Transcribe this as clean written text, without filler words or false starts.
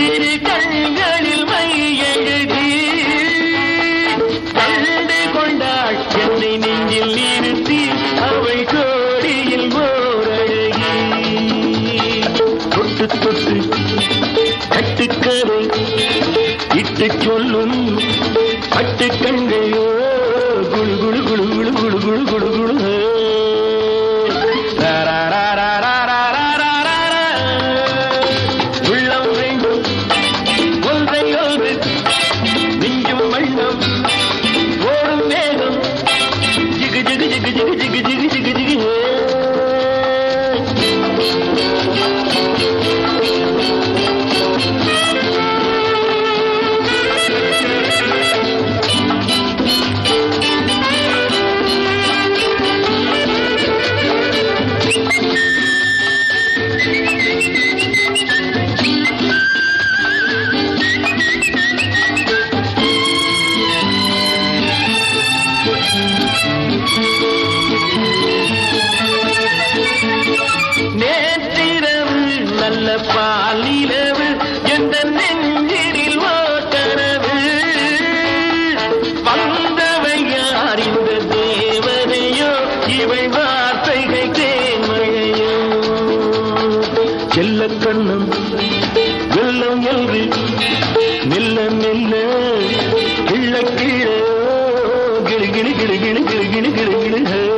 இரு கண்களில் மை எழுதி கண்டு கொண்டாள் என்னை நெஞ்சில் நிறுத்தி அவள் கோடியில் ஓரழகி தொட்டு தொட்டு கட்டுக்கரை இட்டு சொல்லும் பட்டு கண்களோ குழு குழு குழு குழு குழு குழு குழு குழு உள்ளம் வேண்டும் ஒன்றை ஒன்று நெஞ்சும் வண்ணம் ஓடும் வேகம் ஜிகு ஜிகு ஜிகு ஜிகு ஜிகு ஜிகு ஜிகு ஜிகு நேற்றிரவு நல்ல பாலிரவு எந்த நெஞ்சினில் ஓட்டரவு வந்தவை யார் இந்த தேவதையோ இவை வார்த்தைகள் தேன்மழையோ செல்ல கண்ணம் வெள்ளம் என்று மெல்ல மெல்ல கிள்ள கிள கிளி கிளி கிளி கிளி கிளி கிளி கிளி கிளி